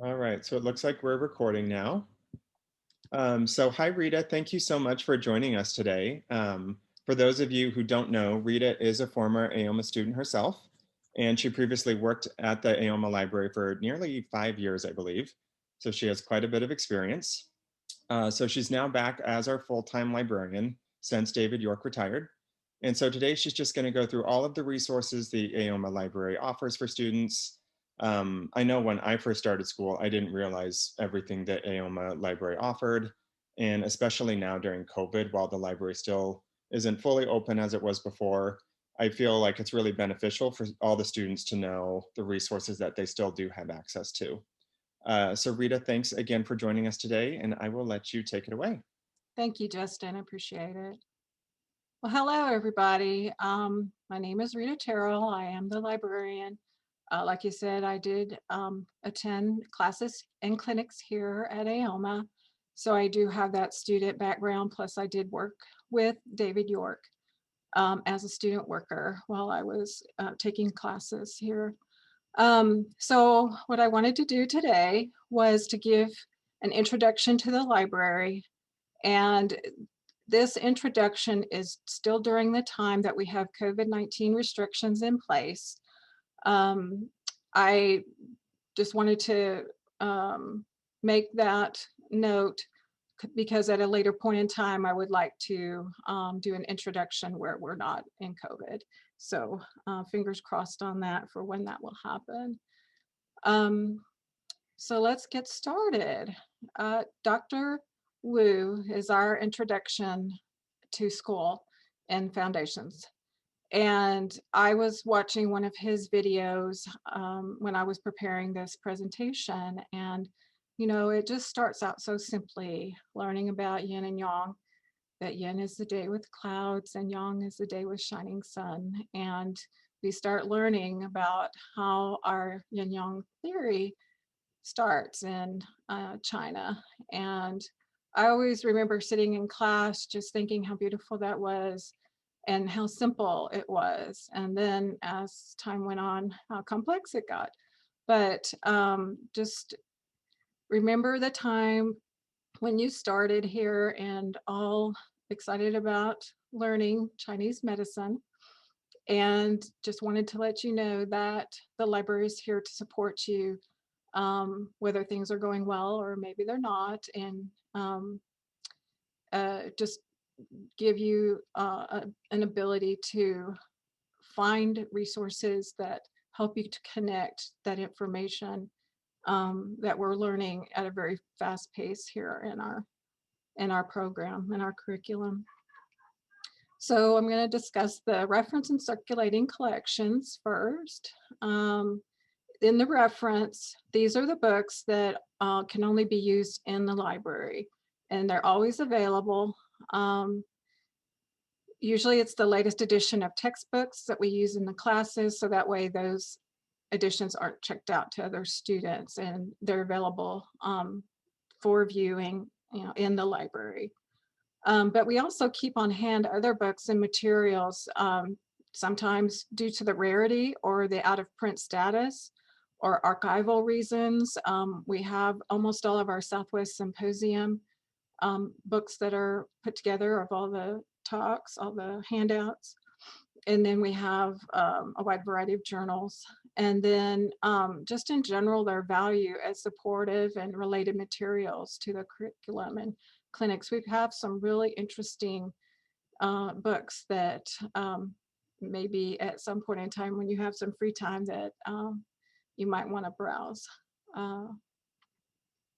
All right, so it looks like we're recording now. So hi, Rita. Thank you so much for joining us today. For those of you who don't know, Rita is a former AOMA student herself, and she previously worked at the AOMA library for nearly 5 years, I believe. So she has quite a bit of experience. So she's now back as our full-time librarian since David York retired. And so today she's just going to go through all of the resources the AOMA library offers for students. I know when I first started school, I didn't realize everything that AOMA library offered. And especially now during COVID, while the library still isn't fully open as it was before, I feel like it's really beneficial for all the students to know the resources that they still do have access to. So Rita, thanks again for joining us today, and I will let you take it away. Thank you, Justin. I appreciate it. Well, hello, everybody. My name is Rita Terrell. I am the librarian. Like you said, I did attend classes and clinics here at AOMA. So I do have that student background. Plus, I did work with David York as a student worker while I was taking classes here. So what I wanted to do today was to give an introduction to the library, and this introduction is still during the time that we have COVID-19 restrictions in place. Um, I just wanted to make that note because at a later point in time, I would like to do an introduction where we're not in COVID. So fingers crossed on that for when that will happen. Um, so let's get started. Dr. Wu is our introduction to school and foundations. And I was watching one of his videos when I was preparing this presentation. And, you know, it just starts out so simply learning about yin and yang, that yin is the day with clouds and yang is the day with shining sun. And we start learning about how our yin yang theory starts in China. And I always remember sitting in class just thinking how beautiful that was and how simple it was. And then as time went on, how complex it got. But just remember the time when you started here and all excited about learning Chinese medicine, and just wanted to let you know that the library is here to support you, whether things are going well or maybe they're not, and just give you an ability to find resources that help you to connect that information that we're learning at a very fast pace here in our program, in our curriculum. So I'm going to discuss the reference and circulating collections first. In the reference, these are the books that can only be used in the library, and they're always available. Usually it's the latest edition of textbooks that we use in the classes, so that way those editions aren't checked out to other students, and they're available for viewing, you know, in the library. But we also keep on hand other books and materials, sometimes due to the rarity or the out of print status or archival reasons. We have almost all of our Southwest Symposium books that are put together of all the talks, all the handouts. And then we have a wide variety of journals. And then just in general, their value as supportive and related materials to the curriculum and clinics. We have some really interesting books that maybe at some point in time when you have some free time that you might want to browse.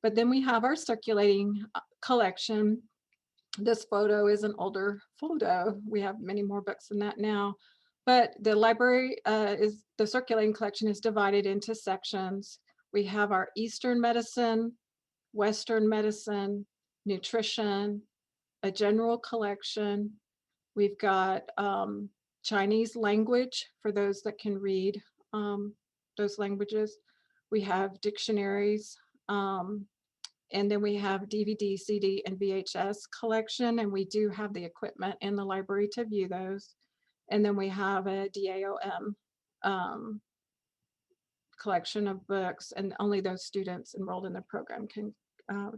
But then we have our circulating collection. This photo is an older photo. We have many more books than that now. But the library the circulating collection is divided into sections. We have our Eastern medicine, Western medicine, nutrition, a general collection. We've got Chinese language for those that can read those languages. We have dictionaries. And then we have DVD, CD, and VHS collection, and we do have the equipment in the library to view those. And then we have a DAOM collection of books, and only those students enrolled in the program can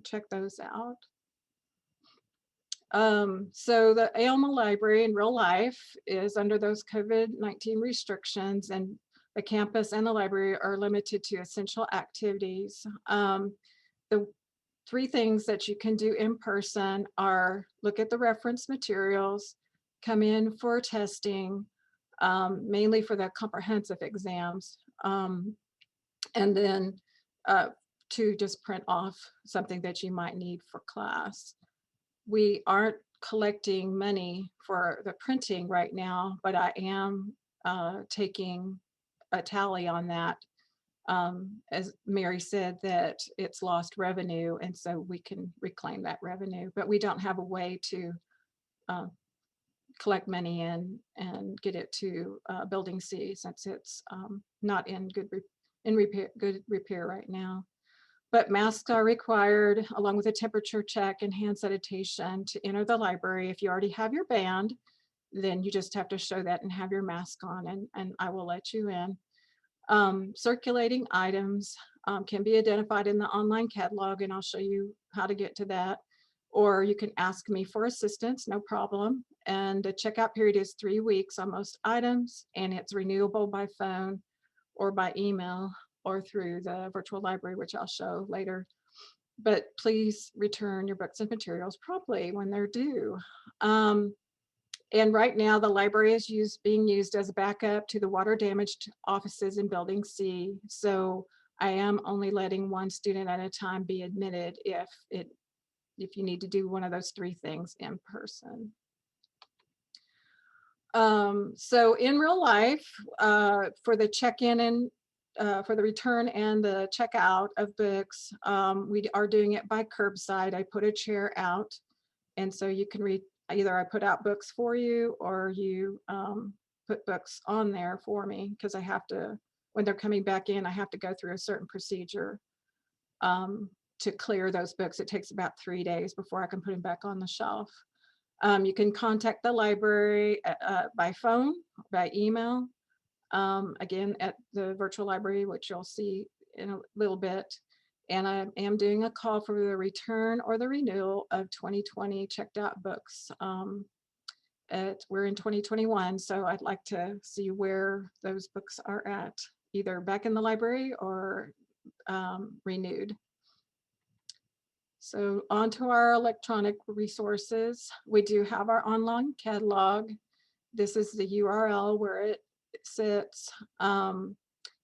check those out. So the AOMA library in real life is under those COVID-19 restrictions, and the campus and the library are limited to essential activities. The three things that you can do in person are look at the reference materials, come in for testing, mainly for the comprehensive exams, and then to just print off something that you might need for class. We aren't collecting money for the printing right now, but I am taking a tally on that. As Mary said, that it's lost revenue, and so we can reclaim that revenue, but we don't have a way to collect money and get it to Building C, since it's not in good repair right now. But masks are required, along with a temperature check and hand sanitation, to enter the library. If you already have your band, then you just have to show that and have your mask on, and I will let you in. Circulating items can be identified in the online catalog, and I'll show you how to get to that. Or you can ask me for assistance, no problem. And the checkout period is 3 weeks on most items, and it's renewable by phone or by email or through the virtual library, which I'll show later. But please return your books and materials promptly when they're due. And right now the library is being used as a backup to the water damaged offices in Building C. So I am only letting one student at a time be admitted if you need to do one of those three things in person. So in real life, for the check-in and for the return and the checkout of books, we are doing it by curbside. I put a chair out, and so you can read, either I put out books for you, or you put books on there for me, because I have to, when they're coming back in, I have to go through a certain procedure to clear those books. It takes about 3 days before I can put them back on the shelf. You can contact the library by phone, by email, again at the virtual library, which you'll see in a little bit. And I am doing a call for the return or the renewal of 2020 checked out books. We're in 2021, so I'd like to see where those books are at, either back in the library or renewed. So on to our electronic resources. We do have our online catalog. This is the URL where it sits.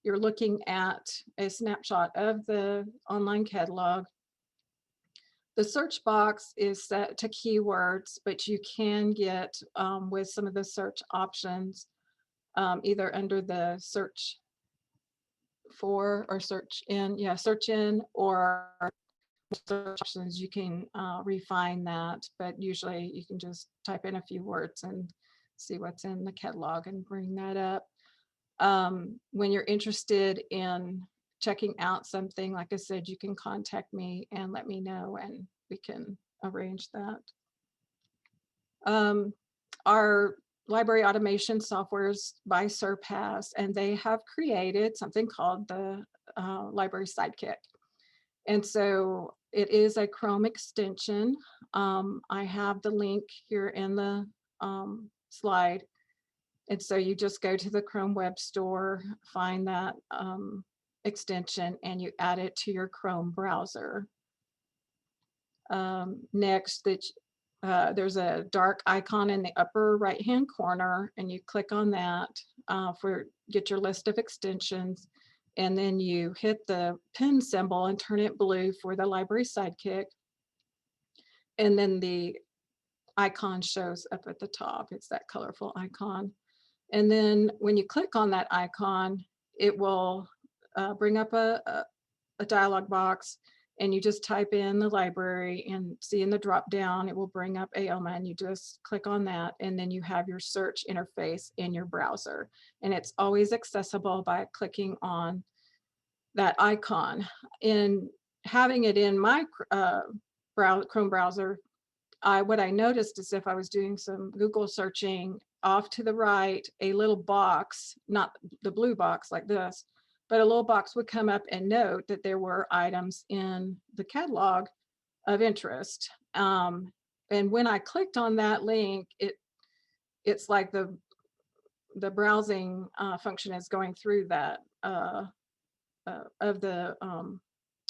You're looking at a snapshot of the online catalog. The search box is set to keywords, but you can get with some of the search options, either under the search for or search in, search in, or search options, you can refine that, but usually you can just type in a few words and see what's in the catalog and bring that up. When you're interested in checking out something, like I said, you can contact me and let me know, and we can arrange that. Our library automation software is by Surpass, and they have created something called the Library Sidekick. And so it is a Chrome extension. I have the link here in the slide. And so you just go to the Chrome Web Store, find that extension, and you add it to your Chrome browser. Next, there's a dark icon in the upper right-hand corner, and you click on that get your list of extensions. And then you hit the pen symbol and turn it blue for the Library Sidekick. And then the icon shows up at the top. It's that colorful icon. And then when you click on that icon, it will bring up a dialog box, and you just type in the library, and see in the drop down, it will bring up AOMA, and you just click on that, and then you have your search interface in your browser. And it's always accessible by clicking on that icon. In having it in my Chrome browser, what I noticed is if I was doing some Google searching, off to the right, a little box, not the blue box like this, but a little box would come up and note that there were items in the catalog of interest. And when I clicked on that link, it's like the browsing function is going through that of the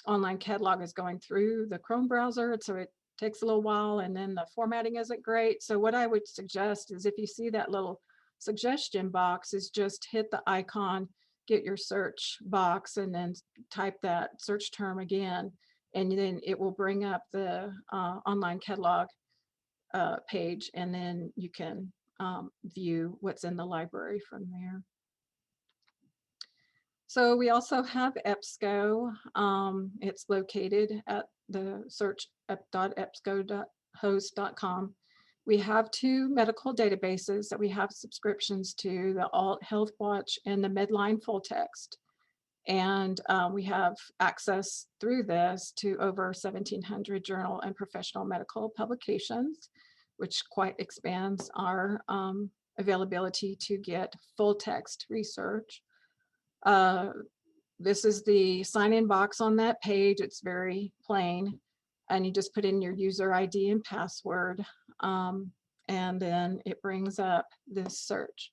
online catalog is going through the Chrome browser. And so it takes a little while, and then the formatting isn't great. So what I would suggest is if you see that little suggestion box, is just hit the icon, get your search box, and then type that search term again. And then it will bring up the online catalog page, and then you can view what's in the library from there. So we also have EBSCO. It's located at the search.ebsco.host.com. We have 2 medical databases that we have subscriptions to, the Alt Health Watch and the Medline Full Text. And we have access through this to over 1,700 journal and professional medical publications, which quite expands our availability to get full text research. This is the sign-in box on that page. It's very plain, and you just put in your user ID and password, and then it brings up this search.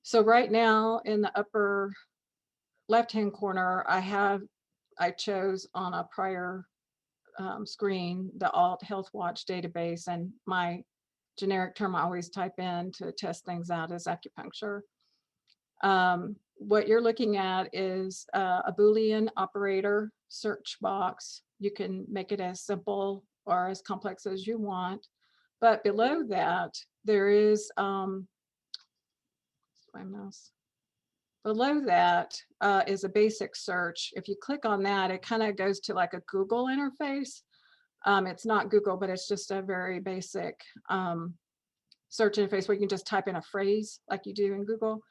So right now in the upper left-hand corner, I chose on a prior screen the Alt Health Watch database, and my generic term I always type in to test things out is acupuncture. What you're looking at is a Boolean operator search box. You can make it as simple or as complex as you want. But below that, there is my mouse. Below that is a basic search. If you click on that, it kind of goes to like a Google interface. It's not Google, but it's just a very basic search interface where you can just type in a phrase like you do in Google.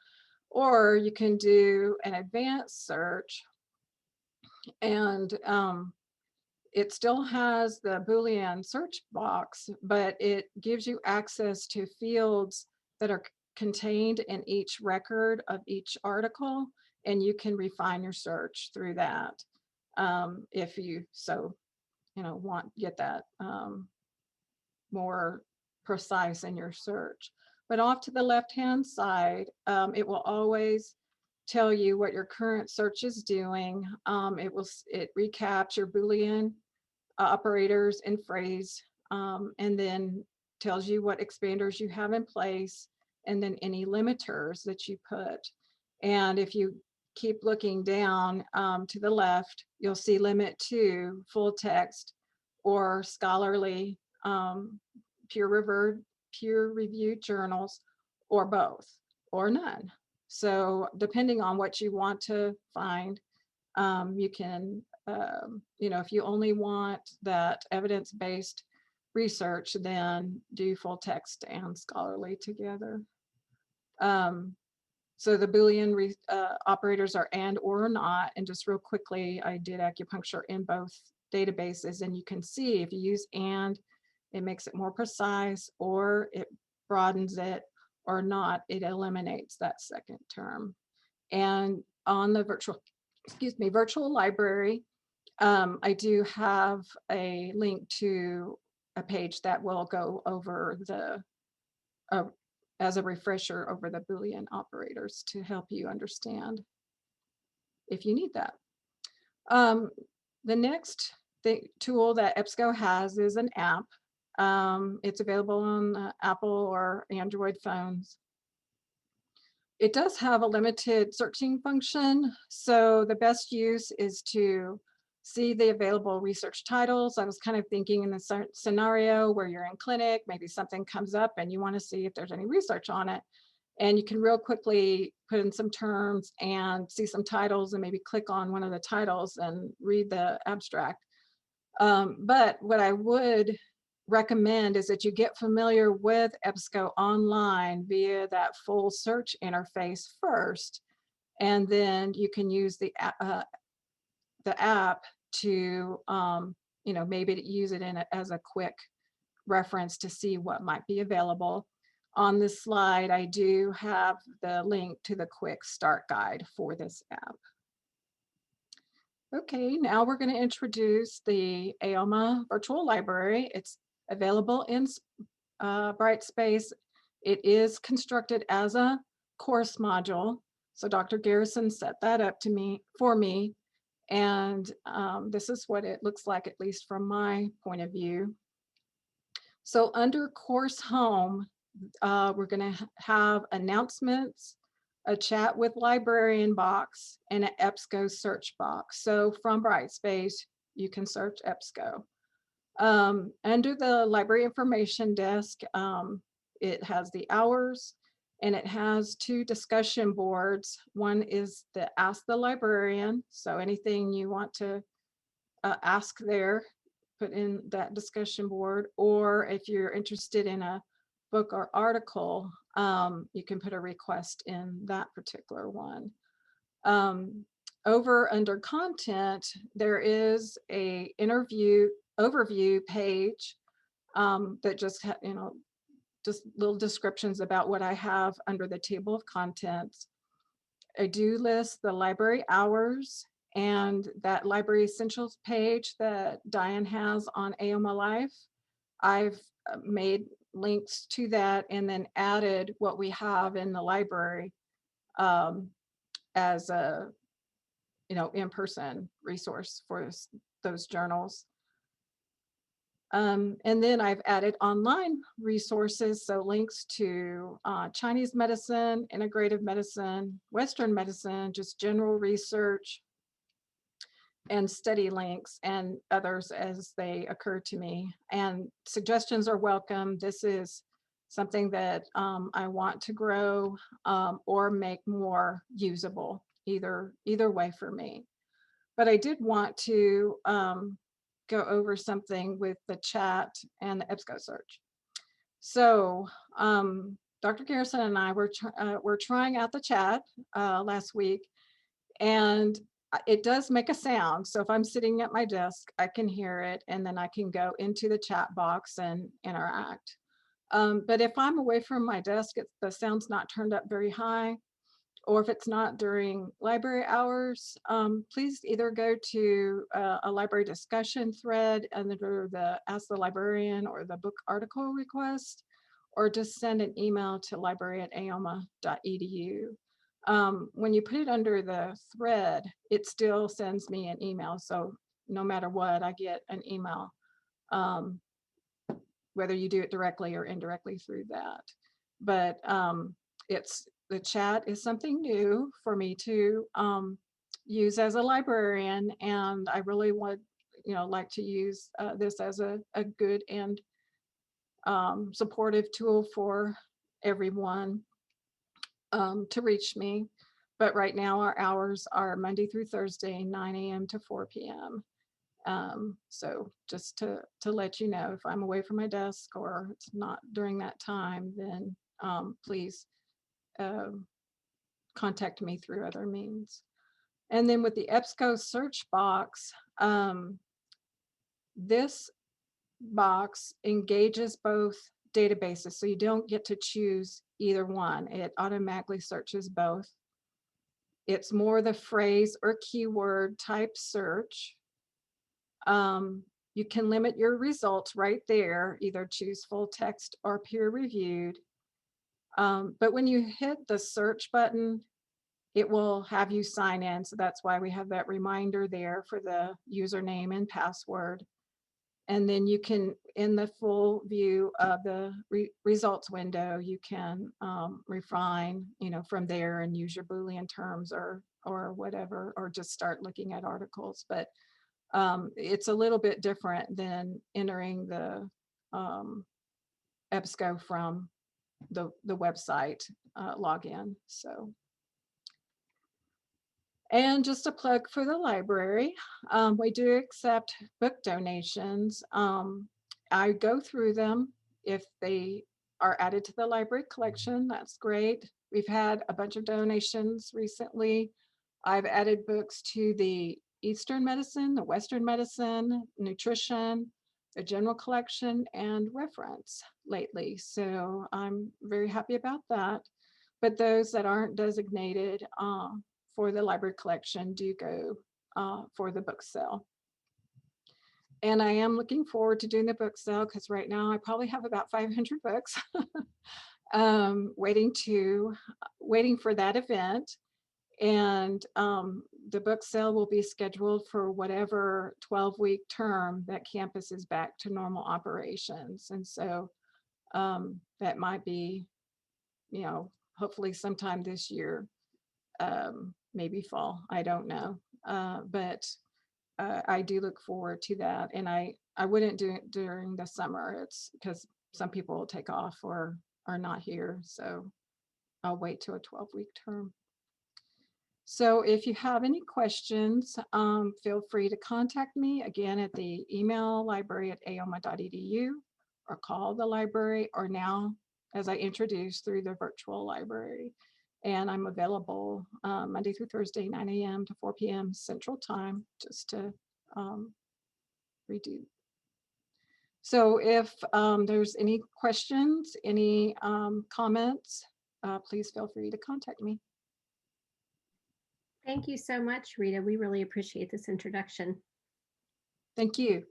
Or you can do an advanced search, and it still has the Boolean search box, but it gives you access to fields that are contained in each record of each article, and you can refine your search through that if you so get that more precise in your search. But off to the left-hand side, it will always tell you what your current search is doing. It recaps your Boolean operators and phrase, and then tells you what expanders you have in place, and then any limiters that you put. And if you keep looking down to the left, you'll see limit to full text or scholarly peer-reviewed journals, or both, or none. So depending on what you want to find, you can, if you only want that evidence-based research, then do full text and scholarly together. So the Boolean operators are and or not. And just real quickly, I did acupuncture in both databases, and you can see if you use and, it makes it more precise, or it broadens it, or not, it eliminates that second term. And on the virtual library, I do have a link to a page that will go over the, as a refresher over the Boolean operators to help you understand if you need that. The next tool that EBSCO has is an app. It's available on Apple or Android phones. It does have a limited searching function, so the best use is to see the available research titles. I was kind of thinking in the scenario where you're in clinic, maybe something comes up and you want to see if there's any research on it. And you can real quickly put in some terms and see some titles, and maybe click on one of the titles and read the abstract. But what I would recommend is that you get familiar with EBSCO Online via that full search interface first, and then you can use the app to maybe use it as a quick reference to see what might be available. On this slide, I do have the link to the quick start guide for this app. Okay, now we're going to introduce the AOMA virtual library. It's available in Brightspace. It is constructed as a course module. So Dr. Garrison set that up for me. And this is what it looks like, at least from my point of view. So under course home, we're going to have announcements, a chat with librarian box, and an EBSCO search box. So from Brightspace, you can search EBSCO. Under the library information desk, it has the hours and it has two discussion boards. One is the Ask the Librarian. So anything you want to ask there, put in that discussion board. Or if you're interested in a book or article, you can put a request in that particular one. Over under content, there is a interview overview page that just just little descriptions about what I have under the table of contents. I do list the library hours and that library essentials page that Diane has on AOMA Life. I've made links to that and then added what we have in the library as a in-person resource for those journals. And then I've added online resources, so links to Chinese medicine, integrative medicine, Western medicine, just general research, and study links and others as they occur to me. And suggestions are welcome. This is something that I want to grow or make more usable, either way for me. But I did want to go over something with the chat and the EBSCO search. So Dr. Garrison and I were trying out the chat last week, and it does make a sound. So if I'm sitting at my desk, I can hear it, and then I can go into the chat box and interact. But if I'm away from my desk, the sound's not turned up very high, or if it's not during library hours, please either go to a library discussion thread under the Ask the Librarian or the book article request, or just send an email to library@aoma.edu. When you put it under the thread, it still sends me an email. So no matter what, I get an email, whether you do it directly or indirectly through that. But the chat is something new for me to use as a librarian, and I really would like to use this as a good and supportive tool for everyone to reach me. But right now our hours are Monday through Thursday, 9 a.m. to 4 p.m. So just to let you know, if I'm away from my desk or it's not during that time, then please contact me through other means. And then with the EBSCO search box, this box engages both databases, so you don't get to choose either one. It automatically searches both. It's more the phrase or keyword type search. You can limit your results right there, either choose full text or peer reviewed. But when you hit the search button, it will have you sign in. So that's why we have that reminder there for the username and password. And then you can, in the full view of the results window, you can refine, from there and use your Boolean terms or whatever, or just start looking at articles. But it's a little bit different than entering the EBSCO from the website login. So. And just a plug for the library, we do accept book donations. I go through them. If they are added to the library collection, that's great. We've had a bunch of donations recently. I've added books to the Eastern medicine, the Western medicine, nutrition, the general collection, and reference lately. So I'm very happy about that. But those that aren't designated for the library collection do go for the book sale. And I am looking forward to doing the book sale because right now I probably have about 500 books waiting for that event. And the book sale will be scheduled for whatever 12-week term that campus is back to normal operations. And so that might be, hopefully sometime this year, maybe fall, I don't know. But I do look forward to that. And I wouldn't do it during the summer. It's because some people will take off or are not here. So I'll wait till a 12-week term. So if you have any questions, feel free to contact me again at the email library@aoma.edu or call the library, or now, as I introduced, through the virtual library. And I'm available Monday through Thursday, 9 a.m. to 4 p.m. Central Time, just to redo. So if there's any questions, any comments, please feel free to contact me. Thank you so much, Rita. We really appreciate this introduction. Thank you.